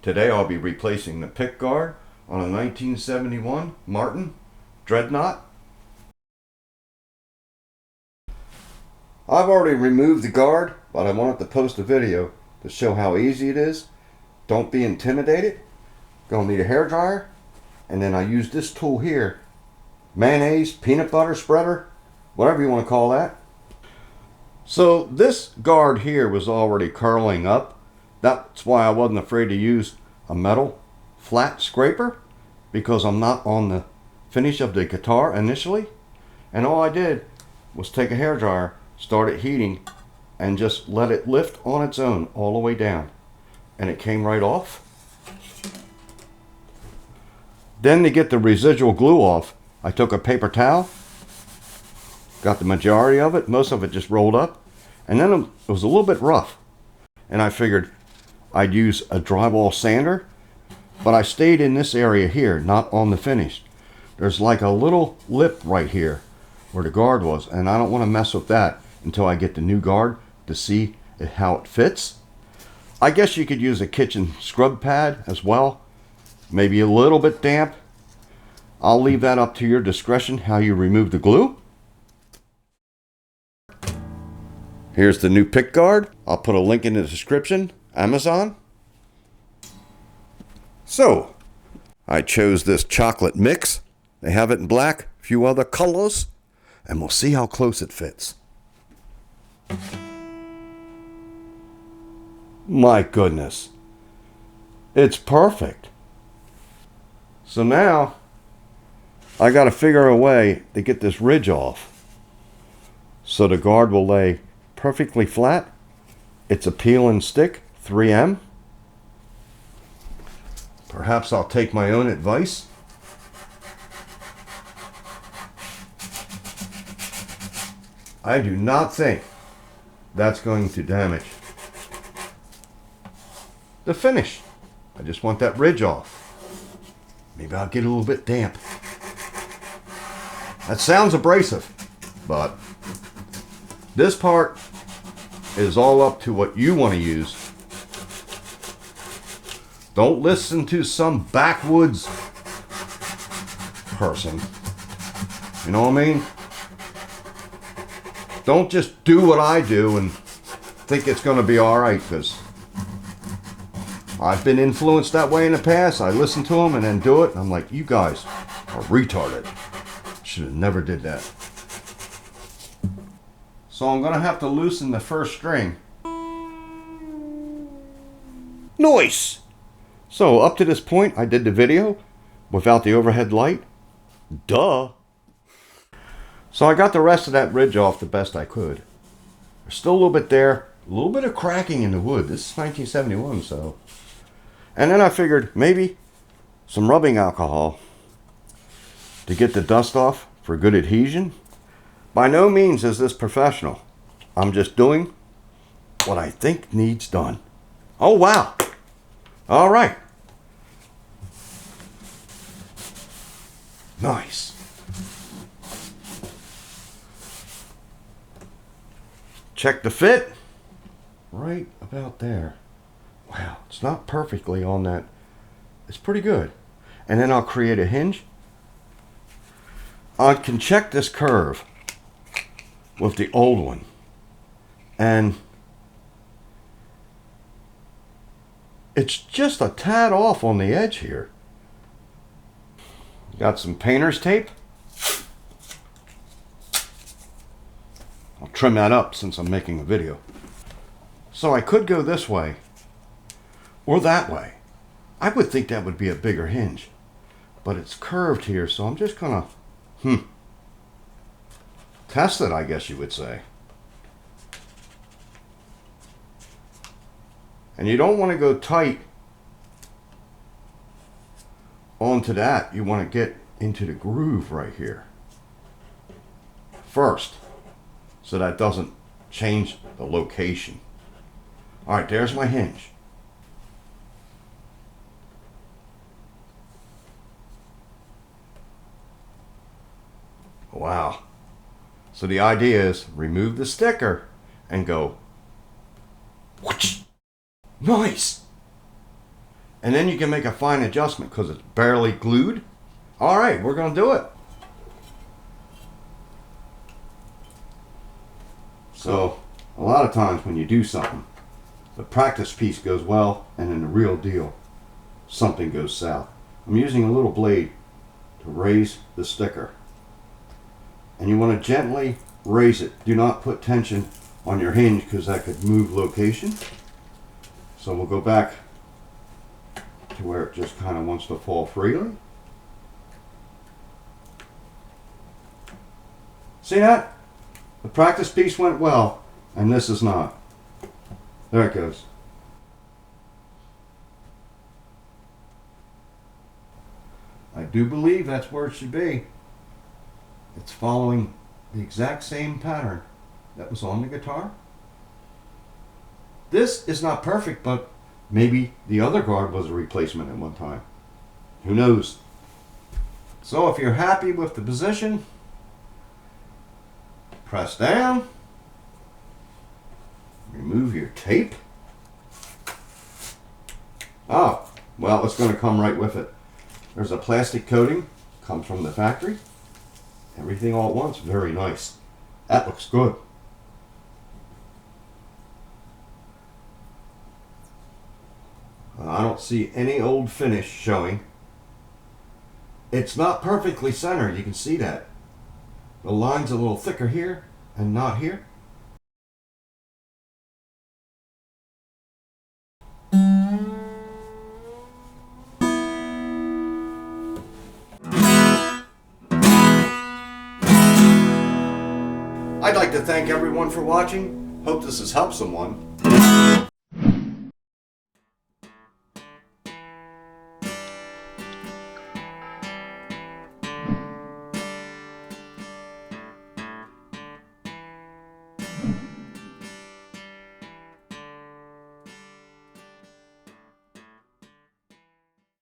Today I'll be replacing the pickguard on a 1971 Martin Dreadnought. I've already removed the guard, but I wanted to post a video to show how easy it is. Don't be intimidated. Gonna need a hairdryer, and then I use this tool here, mayonnaise, peanut butter spreader, whatever you want to call that. So this guard here was already curling up. That's why I wasn't afraid to use a metal flat scraper, because I'm not on the finish of the guitar initially. And all I did was take a hairdryer, start it heating, and just let it lift on its own all the way down. And it came right off. Then to get the residual glue off, I took a paper towel, got the majority of it, most of it just rolled up, and then it was a little bit rough. And I figured I'd use a drywall sander, but I stayed in this area here, not on the finish. There's like a little lip right here where the guard was, and I don't want to mess with that until I get the new guard to see how it fits. I guess you could use a kitchen scrub pad as well, maybe a little bit damp. I'll leave that up to your discretion how you remove the glue. Here's the new pickguard. I'll put a link in the description. Amazon. So, I chose this chocolate mix. They have it in black, a few other colors, and we'll see how close it fits. My goodness. It's perfect. So now, I got to figure a way to get this ridge off so the guard will lay perfectly flat. It's a peel and stick 3M. Perhaps I'll take my own advice. I do not think that's going to damage the finish. I just want that ridge off. Maybe I'll get a little bit damp. That sounds abrasive, but this part is all up to what you want to use. Don't listen to some backwoods person. You know what I mean? Don't just do what I do and think it's going to be alright, because I've been influenced that way in the past. I listen to them and then do it, and I'm like, you guys are retarded. Should have never did that. So I'm going to have to loosen the first string. Nice! So up to this point, I did the video without the overhead light. Duh! So I got the rest of that ridge off the best I could. There's still a little bit there. A little bit of cracking in the wood. This is 1971, so. And then I figured maybe some rubbing alcohol to get the dust off for good adhesion. By no means is this professional. I'm just doing what I think needs done. Oh, wow. All right. Nice. Check the fit. Right about there. Wow, it's not perfectly on that. It's pretty good. And then I'll create a hinge. I can check this curve with the old one, and it's just a tad off on the edge here. Got some painter's tape. I'll trim that up since I'm making a video. So I could go this way or that way. I would think that would be a bigger hinge, but it's curved here, so I'm just gonna test it, I guess you would say. And you don't want to go tight onto that. You want to get into the groove right here first, so that doesn't change the location. All right, there's my hinge. Wow. So the idea is remove the sticker and go whoosh. Nice. and then you can make a fine adjustment because it's barely glued. All right, we're going to do it. So a lot of times when you do something, the practice piece goes well, and in the real deal, something goes south. I'm using a little blade to raise the sticker. And you want to gently raise it. Do not put tension on your hinge because that could move location. So we'll go back to where it just kind of wants to fall freely. See that? The practice piece went well, and this is not. There it goes. I do believe that's where it should be. It's following the exact same pattern that was on the guitar. This is not perfect, but maybe the other guard was a replacement at one time. Who knows? So if you're happy with the position, press down, remove your tape. Oh, well, it's going to come right with it. There's a plastic coating, comes from the factory. Everything all at once, very nice. That looks good. I don't see any old finish showing. It's not perfectly centered, you can see that. The line's a little thicker here and not here. I'd like to thank everyone for watching. Hope this has helped someone.